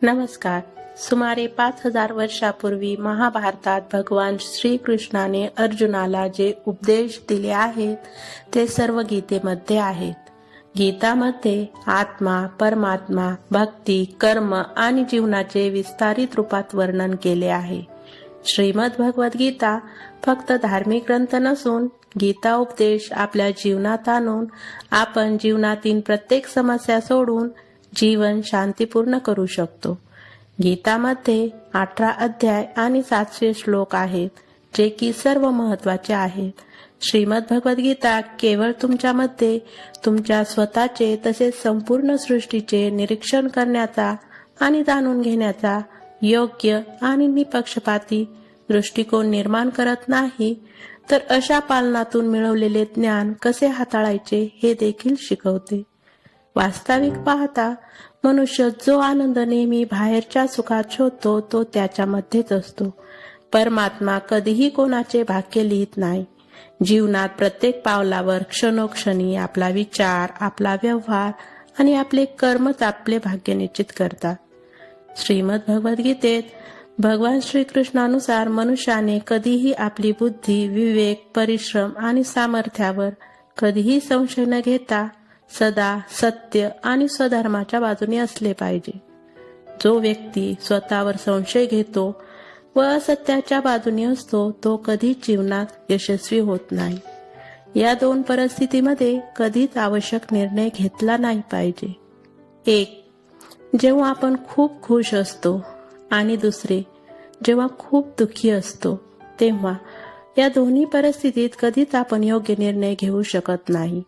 नमस्कार. सुमारे 5000 वर्षापूर्वी महाभारतात भगवान श्रीकृष्णाने अर्जुनाला जे उपदेश दिले आहेत ते सर्व गीतेमध्ये आहेत. गीतामध्ये आत्मा, परमात्मा, भक्ती, कर्म आणि जीवनाचे विस्तारित रूपात वर्णन केले आहे. श्रीमद भगवद्गीता फक्त धार्मिक ग्रंथ नसून गीता उपदेश आपल्या जीवनात आणून आपण जीवनातील प्रत्येक समस्या सोडून जीवन शांतीपूर्ण करू शकतो. गीतामध्ये 18 अध्याय आणि 700 श्लोक आहेत, जे की सर्व महत्वाचे आहेत. श्रीमद भगवद्गीता केवळ तुमच्यामध्ये तुमच्या स्वतःचे तसेच संपूर्ण सृष्टीचे निरीक्षण करण्याचा आणि जाणून घेण्याचा योग्य आणि निपक्षपाती दृष्टिकोन निर्माण करत नाही, तर अशा पालनातून मिळवलेले ज्ञान कसे हाताळायचे हे देखील शिकवते. वास्तविक पाहता मनुष्य जो आनंद नेहमी बाहेरच्या सुखात शोधतो तो त्याच्यामध्येच असतो. परमात्मा कधीही कोणाचे भाग्य लिहित नाही. जीवनात प्रत्येक पावलावर क्षणोक्षणी आपला विचार, आपला व्यवहार आणि आपले कर्मच आपले भाग्य निश्चित करतात. श्रीमद भगवद्गीतेत भगवान श्रीकृष्णानुसार मनुष्याने कधीही आपली बुद्धी, विवेक, परिश्रम आणि सामर्थ्यावर कधीही संशय न घेता सदा सत्य आणि स्वधर्माच्या बाजूने असले पाहिजे. जो व्यक्ती स्वतःवर संशय घेतो व असत्याच्या बाजूने असतो तो कधीच जीवनात यशस्वी होत नाही. या दोन परिस्थितीमध्ये कधीच आवश्यक निर्णय घेतला नाही पाहिजे. एक, जेव्हा आपण खूप खुश असतो आणि दुसरे, जेव्हा खूप दुःखी असतो. तेव्हा या दोन्ही परिस्थितीत कधीच आपण योग्य निर्णय घेऊ शकत नाही.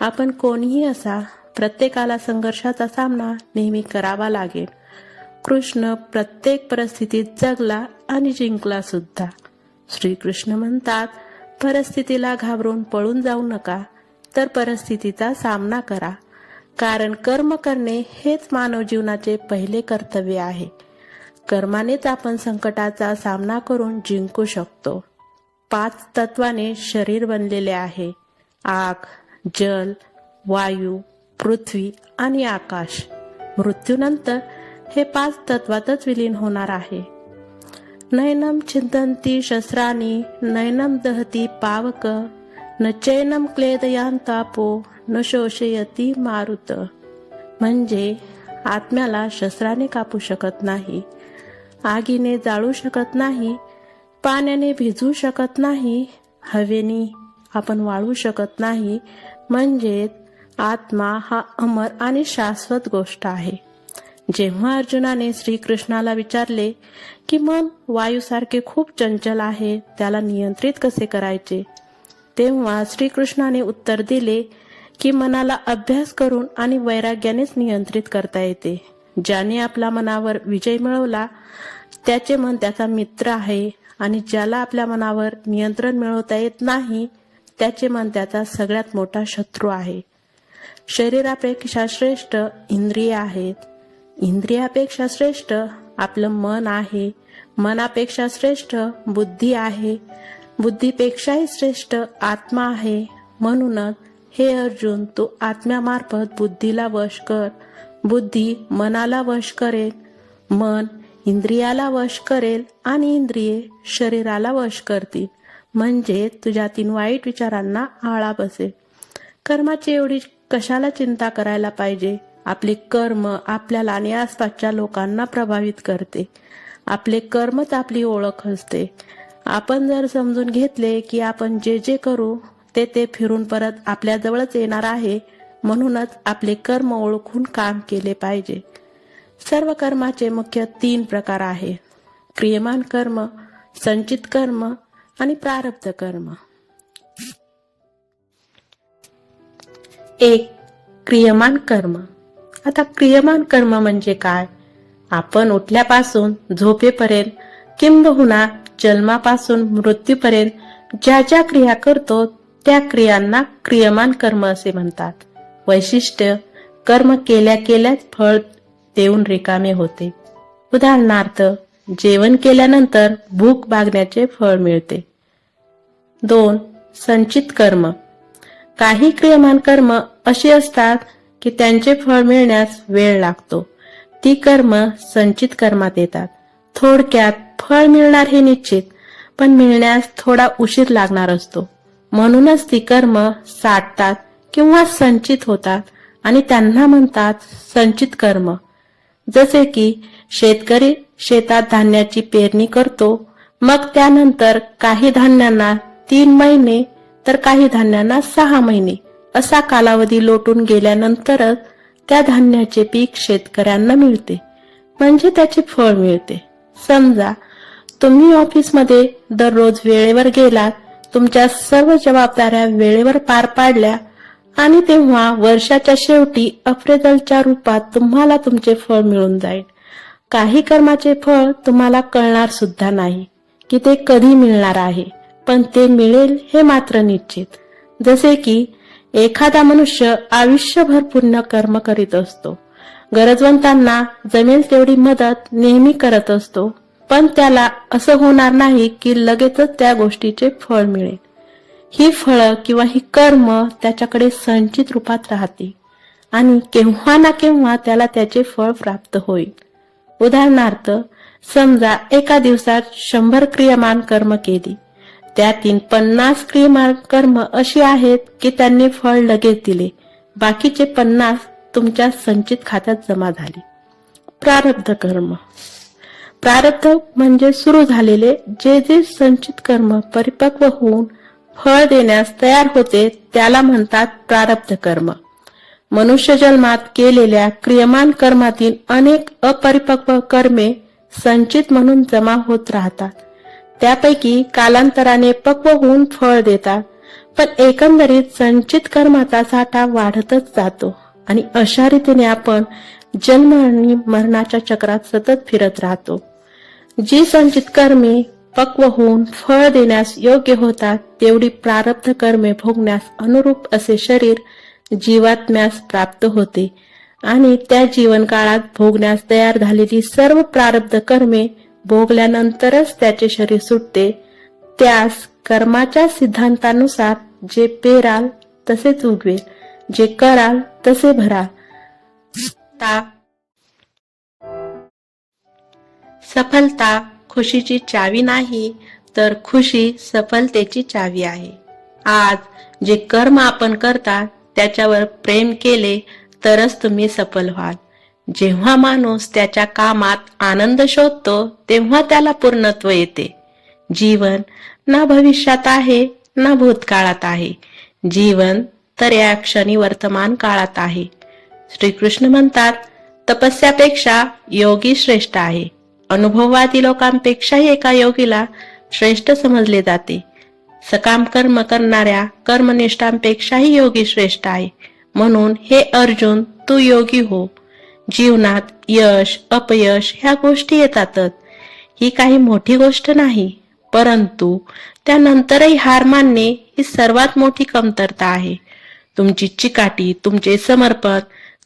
आपण कोणीही असा, प्रत्येकाला संघर्षाचा सामना नेहमी करावा लागेल. कृष्ण प्रत्येक परिस्थितीत जगला आणि जिंकला सुद्धा. श्रीकृष्ण म्हणतात, परिस्थितीला घाबरून पळून जाऊ नका, तर परिस्थितीचा सामना करा. कारण कर्म करणे हेच मानव जीवनाचे पहिले कर्तव्य आहे. कर्मानेच आपण संकटाचा सामना करून जिंकू शकतो. 5 तत्वाने शरीर बनलेले आहे: आग, जल, वायू, पृथ्वी आणि आकाश. मृत्यूनंतर हे 5 तत्वातच विलीन होणार आहे. नैनम छिंदन्ति शस्त्राणि नैनम दहती पावक न चैनम क्लेदयांतापो न शोषयती मारुत. म्हणजे आत्म्याला शस्त्राने कापू शकत नाही, आगीने जाळू शकत नाही, पाण्याने भिजवू शकत नाही, हवेने आपण वाळू शकत नाही. म्हणजे आत्मा हा अमर आणि शाश्वत गोष्ट आहे. जेव्हा अर्जुनाने श्रीकृष्णाला विचारले की मन वायूसारखे खूप चंचल आहे, त्याला नियंत्रित कसे करायचे, तेव्हा श्रीकृष्णाने उत्तर दिले की मनाला अभ्यास करून आणि वैराग्यानेच नियंत्रित करता येते. ज्याने आपल्या मनावर विजय मिळवला त्याचे मन त्याचा मित्र आहे, आणि ज्याला आपल्या मनावर नियंत्रण मिळवता येत नाही त्याचे मन त्याचा सगळ्यात मोठा शत्रू आहे. शरीरापेक्षा श्रेष्ठ इंद्रिय आहेत, इंद्रियापेक्षा श्रेष्ठ आपलं मन आहे, मनापेक्षा श्रेष्ठ बुद्धी आहे, बुद्धीपेक्षाही श्रेष्ठ आत्मा आहे. म्हणूनच हे अर्जुन, तू आत्म्यामार्फत बुद्धीला वश कर, बुद्धी मनाला वश करेल, मन इंद्रियाला वश करेल आणि इंद्रिये शरीराला वश करतील. म्हणजे तुझ्यातील वाईट विचारांना आळा बसेल. कर्माची एवढी कशाला चिंता करायला पाहिजे? आपले कर्म आपल्याला आणि आसपासच्या लोकांना प्रभावित करते. आपले कर्मच आपली ओळख असते. आपण जर समजून घेतले की आपण जे जे करू ते फिरून परत आपल्या जवळच येणार आहे, म्हणूनच आपले कर्म ओळखून काम केले पाहिजे. सर्व कर्माचे मुख्य 3 प्रकार आहेत: क्रियमान कर्म, संचित कर्म आणि प्रारब्ध कर्म. 1. क्रियमान कर्म. आता क्रियमान कर्म म्हणजे काय? आपण उठल्यापासून झोपेपर्यंत किंबहुना जन्मापासून मृत्यूपर्यंत ज्या ज्या क्रिया करतो त्या क्रियांना क्रियमान कर्म असे म्हणतात. वैशिष्ट्य: कर्म केल्या केल्याच फळ देऊन रिकामे होते. उदाहरणार्थ, जेवण केल्यानंतर भूक भागण्याचे फळ मिळते. 2. संचित कर्म. काही क्रियमान कर्म अशी असतात की त्यांचे फळ मिळण्यास वेळ लागतो. ती कर्म संचित कर्मात येतात. थोडक्यात फळ मिळणार हे निश्चित, पण मिळण्यास थोडा उशीर लागणार असतो. म्हणूनच ती कर्म साठतात किंवा संचित होतात आणि त्यांना म्हणतात संचित कर्म. जसे की शेतकरी शेतात धान्याची पेरणी करतो, मग त्यानंतर काही धान्यांना 3 महिने तर काही धान्यांना 6 महिने असा कालावधी लोटून गेल्यानंतरच त्या धान्याचे पीक शेतकऱ्यांना मिळते, म्हणजे त्याचे फळ मिळते. समजा तुम्ही ऑफिसमध्ये दररोज वेळेवर गेलात, तुमच्या सर्व जबाबदाऱ्या वेळेवर पार पाडल्या आणि तेव्हा वर्षाच्या शेवटी अप्रेझलच्या रूपात तुम्हाला तुमचे फळ मिळून जाईल. काही कर्माचे फळ तुम्हाला कळणार सुद्धा नाही की ते कधी मिळणार आहे, पण ते मिळेल हे मात्र निश्चित. जसे की एखादा मनुष्य आयुष्यभर पुण्य कर्म करीत असतो, गरजवंतांना जमेल तेवढी मदत नेहमी करत असतो, पण त्याला असं होणार नाही की लगेचच त्या गोष्टीचे फळ मिळेल. ही फळं किंवा ही कर्म त्याच्याकडे संचित रूपात राहते आणि केव्हा ना केव्हा त्याला त्याचे फळ प्राप्त होईल. उदाहरणार्थ, समजा एका दिवसात 100 क्रियमान कर्म केली, त्यातील 50 क्रियमान कर्म अशी आहेत की त्यांनी फळ लगेच दिले, बाकीचे 50 तुमच्या संचित खात्यात जमा झाले. प्रारब्ध कर्म. प्रारब्ध म्हणजे सुरू झालेले जे संचित कर्म परिपक्व होऊन फळ देण्यास तयार होते त्याला म्हणतात प्रारब्ध कर्म. मनुष्य जन्मात केलेल्या क्रियमान कर्मातील अनेक अपरिपक्व कर्मे संचित म्हणून जमा होत राहतात. त्यापैकी कालांतराने पक्व होऊन फळ देतात, पण एकंदरीत संचित कर्माचा साठा वाढतच जातो आणि अशा रीतीने आपण जन्म आणि मरणाच्या चक्रात सतत फिरत राहतो. जी संचित कर्मे पक्व होऊन फळ देण्यास योग्य होतात तेवढी प्रारब्ध कर्मे भोगण्यास अनुरूप असे शरीर जीवात्म्यास प्राप्त होते आणि त्या जीवनकाळात भोगण्यास तयार झालेली सर्व प्रारब्ध कर्मे भोगल्यानंतरच त्याचे शरीर सुटते. त्यास कर्माच्या सिद्धांतानुसार जे पेराल तसेच उगवेल, जे कराल तसे भराल. सफलता खुशीची चावी नाही, तर खुशी सफलतेची चावी आहे. आज जे कर्म आपण करता त्याच्यावर प्रेम केले तरच तुम्ही सफल व्हाल. जेव्हा माणूस त्याच्या कामात आनंद शोधतो तेव्हा त्याला पूर्णत्व येते. जीवन ना भविष्यात आहे ना भूतकाळात आहे, जीवन तर या क्षणी वर्तमान काळात आहे. श्रीकृष्ण म्हणतात, तपस्यापेक्षा योगी श्रेष्ठ आहे. अनुभववादी लोकांपेक्षाही एका योगीला श्रेष्ठ समजले जाते. सकाम कर्म करणाऱ्या कर्मनिष्ठांपेक्षाही योगी श्रेष्ठ आहे. म्हणून हे अर्जुन, तू योगी हो. जीवनात यश अपयश ह्या गोष्टी येतातच, ही काही मोठी गोष्ट नाही, परंतु त्यानंतरही हार मानणे ही सर्वात मोठी कमतरता आहे. तुमची चिकाटी, तुमचे समर्पण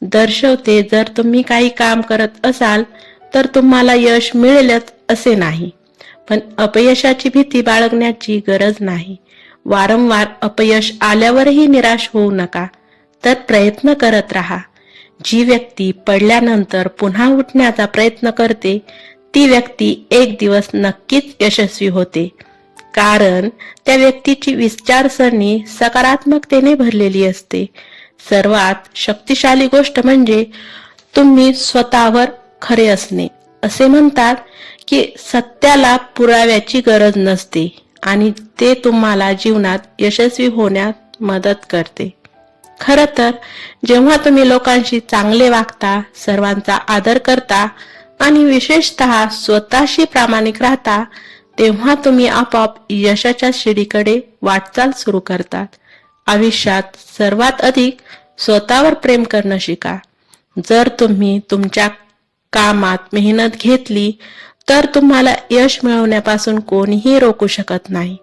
दर्शवते जर तुम्ही काही काम करत असाल तर तुम्हाला यश मिळेलच असे नाही, पण अपयशाची भीती बाळगण्याची गरज नाही. वारंवार अपयश आल्यावरही निराश होऊ नका, तर प्रयत्न करत राहा. जी व्यक्ती पडल्यानंतर पुन्हा उठण्याचा प्रयत्न करते ती व्यक्ती एक दिवस नक्कीच यशस्वी होते, कारण त्या व्यक्तीची विचारसरणी सकारात्मकतेने भरलेली असते. सर्वात शक्तिशाली गोष्ट म्हणजे तुम्ही स्वतःवर खरे असणे. असे म्हणतात की सत्याला पुराव्याची गरज नसते आणि ते तुम्हाला जीवनात यशस्वी होण्यात मदत करते. खरं तर जेव्हा तुम्ही लोकांशी चांगले वागता, सर्वांचा आदर करता आणि विशेषतः स्वतःशी प्रामाणिक राहता, तेव्हा तुम्ही आपोआप यशाच्या शिडीकडे वाटचाल सुरू करतात. आयुष्यात सर्वात अधिक स्वतःवर प्रेम करणं शिका. जर तुम्ही तुमच्या कामात मेहनत घेतली तर तुम्हाला यश मिळवण्यापासून कोणीही रोखू शकत नाही.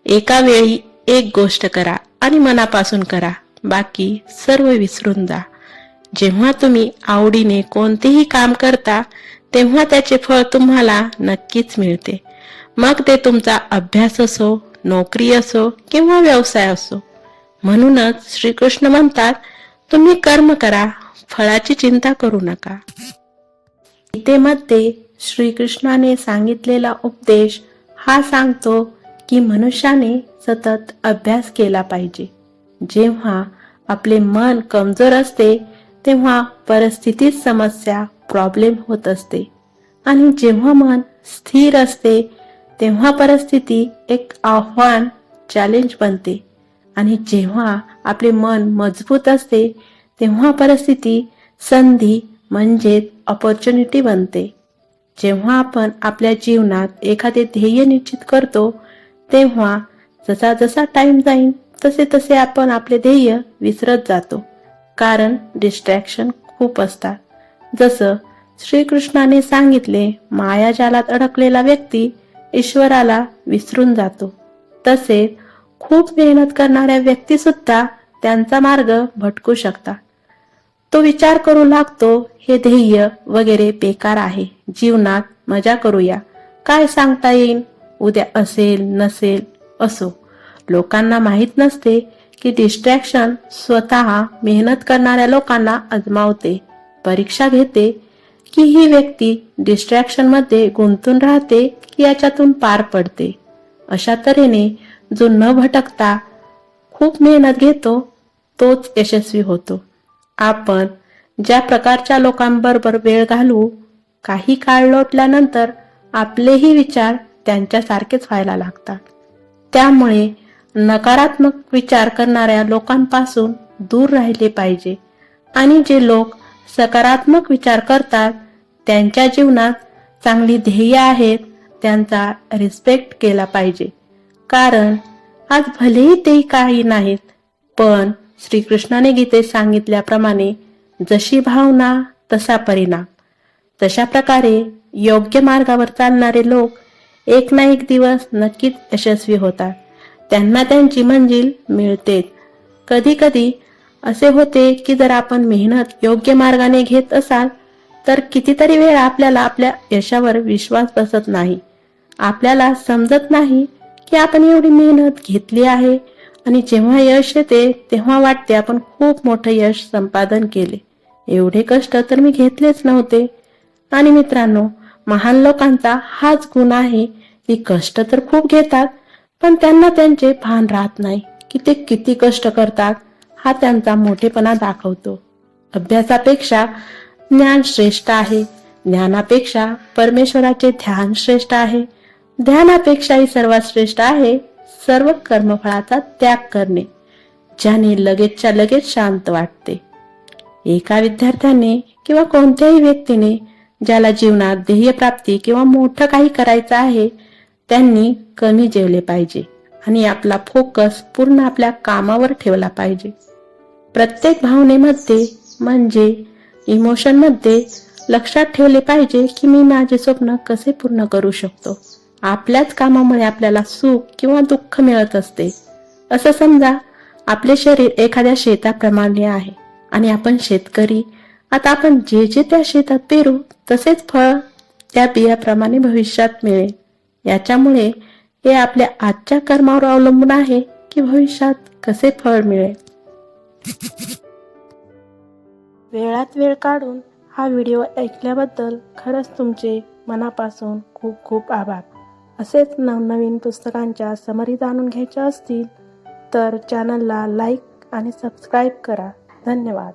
एका वेळी एक गोष्ट करा आणि मनापासून करा, बाकी सर्व विसरून जा. जेव्हा तुम्ही आवडीने कोणतेही काम करता तेव्हा त्याचे फळ तुम्हाला नक्कीच मिळते. मग ते तुमचा अभ्यास असो, नोकरी असो किंवा व्यवसाय असो. म्हणूनच श्रीकृष्ण म्हणतात, तुम्ही कर्म करा, फळाची चिंता करू नका. गीतेमध्ये श्रीकृष्णाने सांगितलेला उपदेश हा सांगतो की मनुष्याने सतत अभ्यास केला पाहिजे. जेव्हा आपले मन कमजोर असते तेव्हा परिस्थितीत समस्या प्रॉब्लेम होत असते आणि जेव्हा मन स्थिर असते तेव्हा परिस्थिती एक आव्हान चॅलेंज बनते आणि जेव्हा आपले मन मजबूत असते तेव्हा परिस्थिती संधी म्हणजेच अपॉर्च्युनिटी बनते. जेव्हा आपण आपल्या जीवनात एखादे ध्येय निश्चित करतो तेव्हा जसा जसा टाइम जाईल तसे तसे आपण आपले ध्येय विसरत जातो, कारण डिस्ट्रॅक्शन खूप असतात. जसं श्रीकृष्णाने सांगितले, मायाजालात अडकलेला व्यक्ती ईश्वराला विसरून जातो. तसेच खूप मेहनत करणाऱ्या व्यक्ती सुद्धा त्यांचा मार्ग भटकू शकतात. तो विचार करू लागतो, हे ध्येय वगैरे बेकार आहे, जीवनात मजा करूया, काय सांगता येईल, उद्या असेल नसेल. असो, लोकांना माहित नसते की डिस्ट्रॅक्शन स्वतः मेहनत करणाऱ्या लोकांना आजमावते, परीक्षा घेते की ही व्यक्ती डिस्ट्रॅक्शन मध्ये गुंतून राहते की याच्यातून पार पडते. अशा तऱ्हेने जो न भटकता खूप मेहनत घेतो तोच यशस्वी होतो. आपण ज्या प्रकारच्या लोकांबरोबर वेळ घालवू, काही काळ लोटल्यानंतर आपलेही विचार त्यांच्यासारखेच व्हायला लागतात. त्यामुळे नकारात्मक विचार करणाऱ्या लोकांपासून दूर राहिले पाहिजे आणि जे लोक सकारात्मक विचार करतात त्यांच्या जीवनात चांगली ध्येय आहेत त्यांचा रिस्पेक्ट केला पाहिजे. कारण आज भलेही ते काही नाहीत, पण श्रीकृष्णाने गीतेत सांगितल्याप्रमाणे जशी भावना तसा परिणाम. तशा प्रकारे योग्य मार्गावर चालणारे लोक एक ना एक दिवस नक्कीच यशस्वी होतात. त्यांना त्यांची मंजिल मिळतेच. कधी कधी असे होते की जर आपण मेहनत योग्य मार्गाने घेत असाल तर कितीतरी वेळा आपल्याला आपल्या यशावर विश्वास बसत नाही. आपल्याला समजत नाही की आपण एवढी मेहनत घेतली आहे आणि जेव्हा यश येते तेव्हा वाटते आपण खूप मोठं यश संपादन केले, एवढे कष्ट तर मी घेतलेच नव्हते. आणि मित्रांनो, महान लोकांचा हाच गुण आहे की कष्ट तर खूप घेतात पण त्यांना त्यांचे भान राहत नाही की ते किती कष्ट करतात. हा त्यांचा मोठेपणा दाखवतो. अभ्यासापेक्षा ज्ञान श्रेष्ठ आहे, ज्ञानापेक्षा परमेश्वराचे ध्यान श्रेष्ठ आहे, ध्यानापेक्षाही सर्वात श्रेष्ठ आहे सर्व कर्मफळाचा त्याग करणे, ज्याने लगेचच्या लगेच शांत वाटते. एका विद्यार्थ्याने किंवा कोणत्याही व्यक्तीने ज्याला जीवनात ध्येयप्राप्ती किंवा मोठं काही करायचं आहे त्यांनी कमी जेवले पाहिजे आणि आपला फोकस पूर्ण आपल्या कामावर ठेवला पाहिजे. प्रत्येक भावनेमध्ये म्हणजे इमोशनमध्ये लक्षात ठेवले पाहिजे की मी माझे स्वप्न कसे पूर्ण करू शकतो. आपल्याच कामामुळे आपल्याला सुख किंवा दुःख मिळत असते. असं समजा आपले शरीर एखाद्या शेताप्रमाणे आहे आणि आपण शेतकरी. आता आपण जे जे त्या शेतात पेरू तसेच फळ त्या बियाप्रमाणे भविष्यात मिळेल. याच्यामुळे हे आपल्या आजच्या कर्मावर अवलंबून आहे की भविष्यात कसे फळ मिळेल. वेळात वेळ काढून हा व्हिडिओ ऐकल्याबद्दल खरंच तुमचे मनापासून खूप खूप आभार. असेच नवनवीन पुस्तकांच्या समरी जाणून घ्यायच्या असतील तर चॅनलला लाईक आणि सबस्क्राईब करा. धन्यवाद.